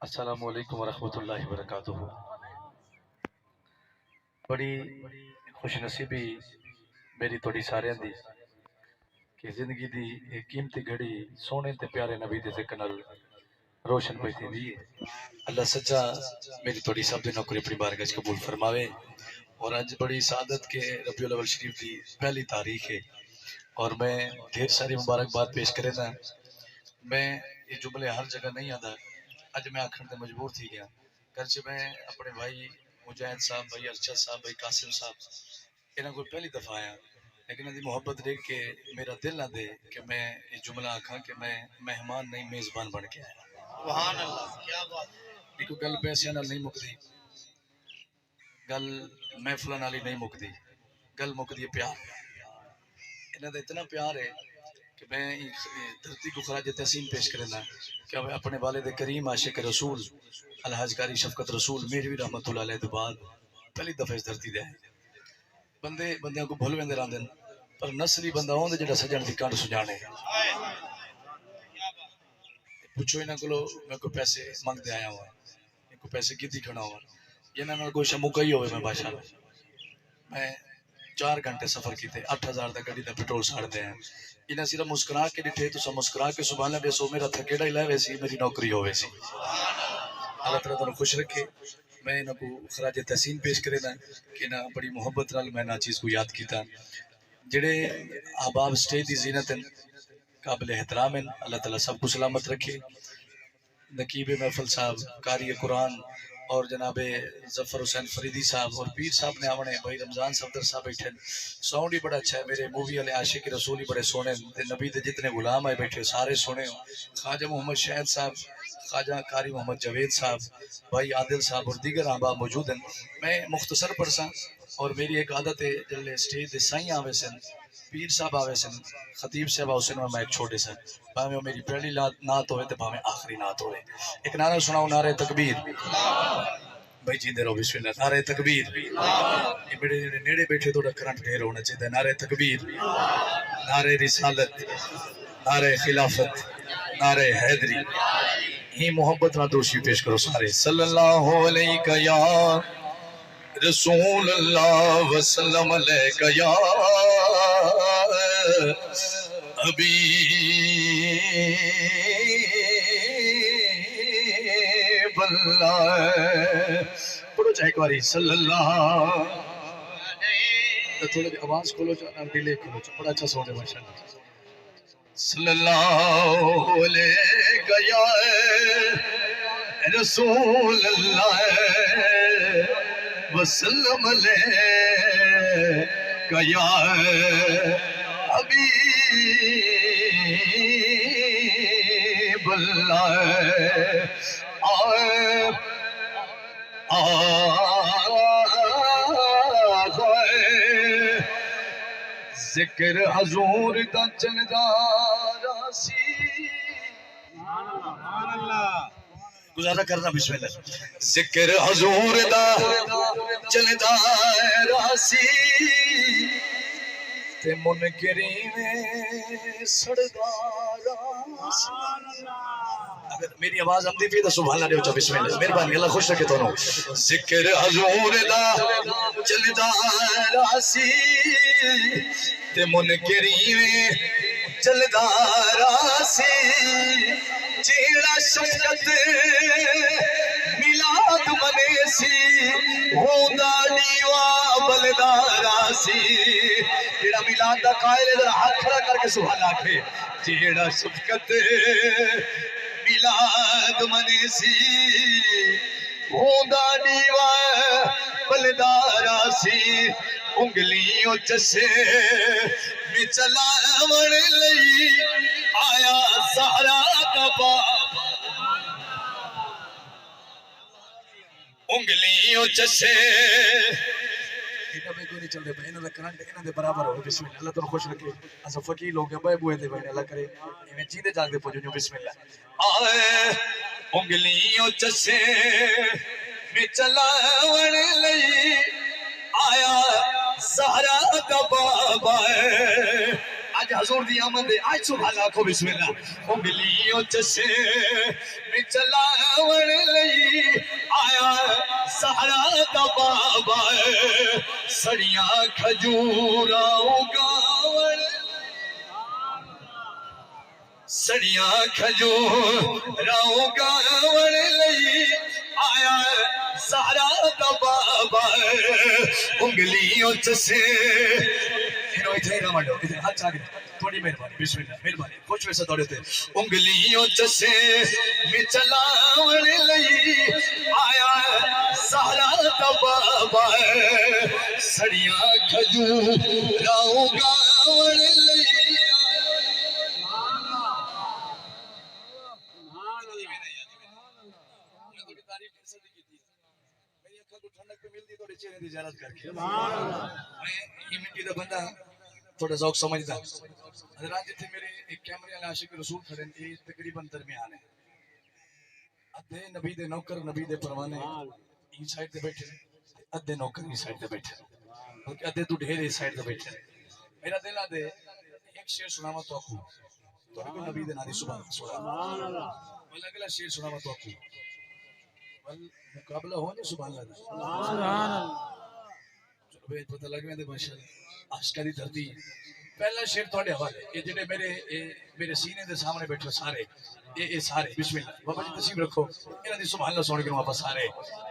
السلام علیکم ورحمۃ اللہ وبرکاتہ۔ بڑی خوش نصیبی میری تھوڑی سارے دی کہ زندگی دی ایک قیمتی گھڑی سونے تے پیارے نبی دے ذکر نال روشن پئی تھی دی۔ اللہ سچا میری تھوڑی سب دی نوکری اپنی بارگاہ وچ قبول فرماوے۔ اور اج بڑی سعادت کے ربیع الاول شریف دی پہلی تاریخ ہے اور میں ڈھیر ساری مبارکباد پیش کرے نا۔ میں یہ جملے ہر جگہ نہیں آتا، اج میں آکھن تے مجبور تھی گیا، گرچہ میں اپنے بھائی مجاہد صاحب، بھائی ارشد صاحب، بھائی قاسم صاحب انہاں کو پہلی دفعہ آیا، لیکن ان کی محبت دیکھ کے میرا دل نہ دے کہ میں یہ جملہ آکھاں کہ میں مہمان نہیں میزبان بن کے آیا۔ سبحان اللہ، کیا بات ہے۔ دیکھو گل پیسے نال نہیں مکدی، گل محفلاں نال ہی نہیں مکدی، گل مکدی ہے پیار۔ انہاں دا اتنا پیار ہے کہ میں دھرتی کو خراج تحسین پیش کرنا کہ اپنے والد کریم عاشق رسول الحاج قاری شفقت رسول میروی رحمت اللہ علیہ دے بعد پہلی دفعہ اس دھرتی دے بندیاں کو بھول ویندے راندن، پر نسلی بندہ ہوندا جڑا سجن دی کانڈ سجانے۔ پوچھو انہاں کولو میں کوئی پیسے منگدے آیا ہوا، میں کوئی پیسے کیتی کھڑا ہوا، انہاں نال کوئی شموکا ہی ہوئے میں بادشاہ میں 4 گھنٹے سفر کیتے، 8000 دا گاڑی دا پیٹرول ساڑ دے ہیں۔ انہاں صرف مسکرا کے ڈٹھے تو مسکرا کے سبحان اللہ بیسو میرا تھکیڑا ہی لے ویسی میری نوکری ہوئے سی۔ اللہ تعالیٰ تنوں خوش رکھے۔ میں انہاں کو خراج تحسین پیش کرے نا کہ انہاں بڑی محبت نال میں نا چیز کو یاد کیتا۔ جڑے احباب سٹیج دی زینت ہیں قابل احترام ہیں، اللہ تعالیٰ سب کو سلامت رکھے۔ نقیب محفل صاحب، قاری قرآن اور جناب ظفر حسین فریدی صاحب اور پیر صاحب نے آونے، بھائی رمضان صفدر صاحب بیٹھے، ساؤنڈ ہی بڑا اچھا ہے، میرے مووی والے عاشق رسول ہی بڑے سونے، نبی دے جتنے غلام آئے بیٹھے سارے سونے ہوں۔ خواجہ محمد شہید صاحب، خواجہ قاری محمد جاوید صاحب، بھائی عادل صاحب اور دیگر احباب موجود ہیں۔ میں مختصر پڑھساں اور میری ایک عادت ہے جلے سٹیج دے سائیں آوے سن، پیر صاحب آوے سن، خطیب صاحب آوے سن، میں ایک چھوٹے سن، بھاویں میری پہلی نعت ہوئے تے بھاویں آخری نعت ہوئے۔ ایک نعرہ سناؤ، نعرہ تکبیر۔ بھائی جیندے رہو بسم اللہ، نعرہ تکبیر۔ یہ بڑے جڑے نیڑے بیٹھے تو کرنٹ ڈھیر ہونا چاہیے، نعرہ تکبیر، نعرہ رسالت، نعرہ خلافت، نعرہ حیدری۔ ہی محبت نہ دوشی پیش کرو سارے۔ صلی اللہ علیہ یا رسول اللہ وسلم علیہ یا حبیب اللہ۔ پڑھو چاہے ایک باری صلی اللہ، تھوڑے آواز کھولو چاہے ڈیلے کھولو چاہے، بڑا اچھا سونے ماشاءاللہ۔ صلی اللہ علیہ یا رسول اللہ وسلم علیہ یا حبیب اللہ۔ ذکر حضور دا چلدا راسی، گزارا کرنا بسم اللہ۔ ذکر حضور دا چلدا راسی تے منکرین سڑدا راسی۔ اگر میری آواز آمدی پی تو سبحان اللہ دیو چا بسم اللہ، مہربانی اللہ خوش رکھے تو۔ ذکر حضور دا چلدا راسی تے منکرین چلدا راسی، جیڑا شفقت میلاد منے سی ہوندا دیوا بلدا راسی۔ جیڑا میلاد دا قائل ہے ذرا ہاتھ کھڑا کر کے سبحان اللہ آکھے، جیڑا شفقت میلاد منے سی ہوندا دیوا بلدا راسی، انگلیوں چسے میں چلاون لئی آیا سہرا دا باب، انگلیوں چسے انہاں میں کوئی نہیں چل دے بھائی، انہاں دا کرنٹ انہاں دے برابر ہو۔ بسم اللہ، اللہ تعالیٰ خوش رکھے۔ اسا فقیر لوگ ہیں بھائی بوئے دے بھائی اللہ کرے میں جیندے جاگدے پہنچو جو بسم اللہ۔ آئے انگلیوں چسے میں چلاون لئی آیا سہرا دا بابا، آج حضور دی آمد ہے آج سبحان اللہ کو بسم اللہ انگلیوں چسے میں چلاون لئی آیا سہارا دا بابا سڑیاں کھجورا اگاون سڑیاں کھجورا اگاون لئی آیا سہارا دا بابا انگلیوں چسے ہاتھ آگے تھوڑی مہربانی بسم اللہ مہربانی کچھ ویسا دوڑے تھے انگلیوں چسے میں چلاون لئی آیا سہارا دا بابا سڑیاں کھجورا اگاون لئی بندہ تھوڑا ذوق سمجھتا حضرات جتنے میرے ایک کیمرے والے عاشق رسول کھڑے ہیں تقریباً درمیان ہے ادھے نبی دے نوکر نبی دے پروانے این سائڈ تے بیٹھے ادھے نوکر این سائڈ تے بیٹھے بلکہ ادھے تو ڈھیر اس سائڈ تے بیٹھے میرا دل آدھے ایک شعر سناوا تو آکو تو کو نبی دے نادی سبحان اللہ بل اگلا شعر سناوا تو آکو بل مقابلہ ہو نہیں سبحان اللہ چلو بھئی پتہ لگ میں دے ماشاءاللہ عاشقہ دی دھرتی پہلا شعر تھوڑے حوالے یہ جڑے میرے سینے دے سامنے بیٹھے سارے یہ سارے بسم اللہ بابا جی تسلیم رکھو انہاں دی سبحان اللہ سن کے واپس سارے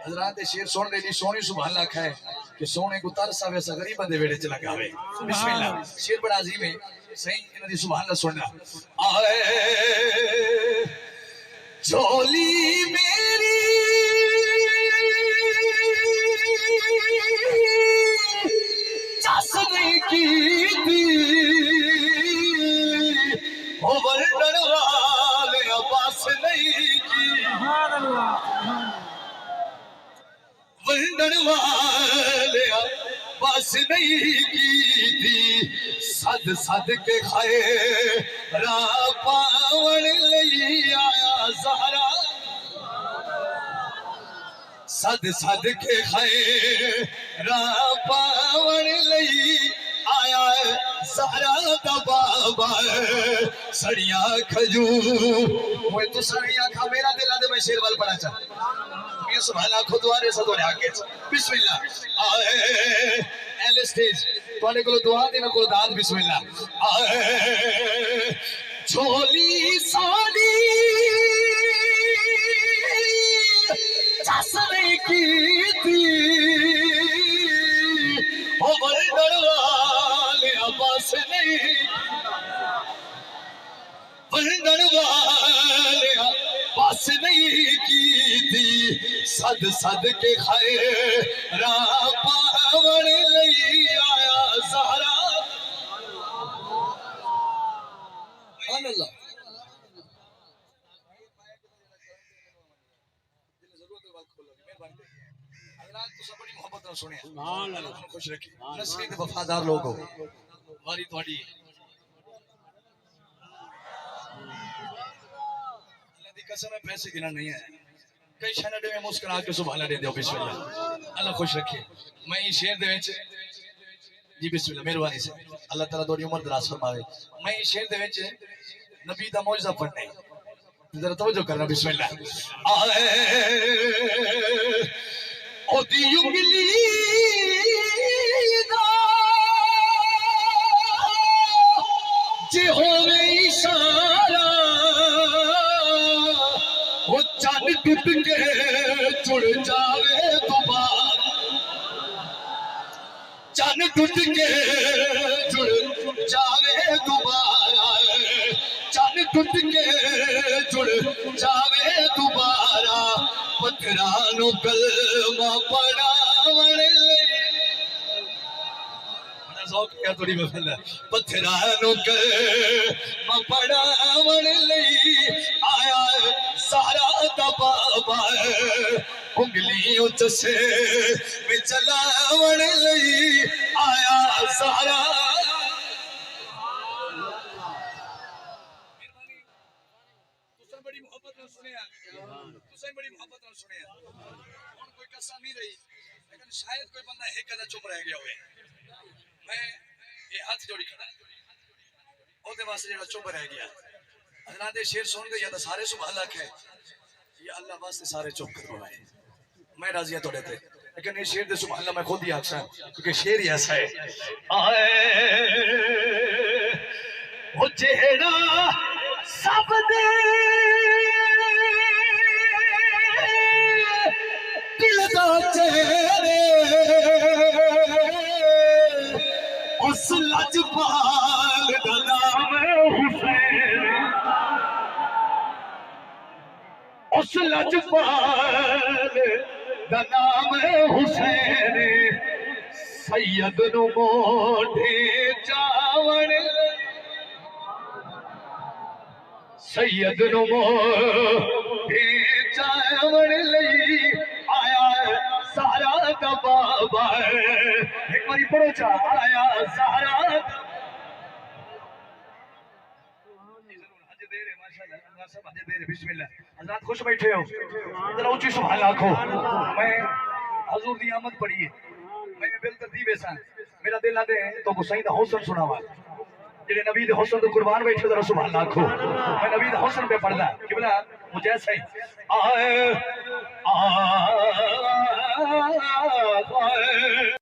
حضرات دے شعر سن رہی سونی سبحان اللہ کھائے کہ سونے کو ترس آوے سا غریباں دے ویڑے چ لگاوے بسم اللہ شعر بڑا عظیم ہے صحیح انہاں دی سبحان اللہ سننا آئے جھولی میری چاسنے کی تھی ورنن والے عباس نہیں کی ورنن والے عباس نہیں کی تھی صد صد کے خیرہ پاون لئی آیا زہرا صد صد کے خیرہ پاون لئی آیا زہرا دا بابا سڑیاں کھجور وہ تو سڑیاں کھا میرا دل آدھے میں شیر وال پڑھا چاہ یہ سبحان اللہ خود دوارے سا دوڑے آگے بسم اللہ آئے اہل سٹیج توڑے کو دعا دینا کو داد بسم اللہ آئے جھولی ساڑی چاسنے کی تھی ورنن والے عباس نہیں ورنن والے عباس نہیں کی تھی صد صد کے خیرہ پاون لئی آیا زہرا سبحان اللہ بڑی محبت نہ سنیا اللہ خوش رکھے نسلی تے وفادار لوگ ہو واری تواڈی اللہ دی قسم ہے پیسے گنا نہیں ہے کئی شنڈے میں مسکرا کے سبحان اللہ دے دیو بسم اللہ اللہ خوش رکھے میں یہ شعر دے وچ جی بسم اللہ مہربانی سے اللہ تعالی تواڈی عمر دراز فرماوے میں یہ شعر دے وچ نبی دا معجزہ پڑھنا ہے ذرا توجہ کرنا بسم اللہ آئے او دی انگلی دا جے ہووے اشارہ او چاند ٹوٹ کے جڑ جاوے دوبارہ چاند ٹوٹ کے جڑ جاوے دوبارہ چاند ٹوٹ کے جڑ جاوے دوبارہ پتھرانو کلمہ پڑھاون لئی بڑا ذوق کیا تھوڑی محفل ہے پتھرانو کلمہ پڑھاون لئی آیا سہارا دا بابا انگلیوں چسے میں چلاون لئی آیا سہارا بڑی محبت نہ سنیا تسیں بڑی محبت نہ سنیا اور کوئی قصہ نہیں رہی لیکن شاید کوئی بندہ ایک قدر چپ رہ گیا ہوئے میں یہ ہاتھ جوڑی کھڑا ہے وہ دے واسطے جڑا چپ رہ گیا حضرات شیر سن کے یا تو سارے سبحان اللہ کہے یا اللہ واسطے سارے چپ کروائے میں راضی ہوں تھوڑے تے لیکن یہ شیر دے سبحان اللہ میں خود ہی آکساں کیونکہ شیر ہی ایسا ہے آئے وہ جہڑا سب دے دل دا چہرے اس لجپال دا نام حسین اس لجپال دا نام حسین سید نو موڈھے چاون سید نو موڈھے چاون لئی آیا سارا دا بابا ایک باری پڑھو چا آیا سارا بسم اللہ حضرات خوش بیٹھے ہو ذرا اونچی سبحان اللہ آکھو میں حضور دی آمد پڑھی ہے میں بل ترتیب ایسا میرا دل نہ دے تو حسین دا حسن سناوا جڑے نبی دے حسن تو قربان بیٹھے ذرا سبحان اللہ آکھو میں نبی دے حسن پہ پڑھدا کہ بلا مجھے ایسا ہی آئے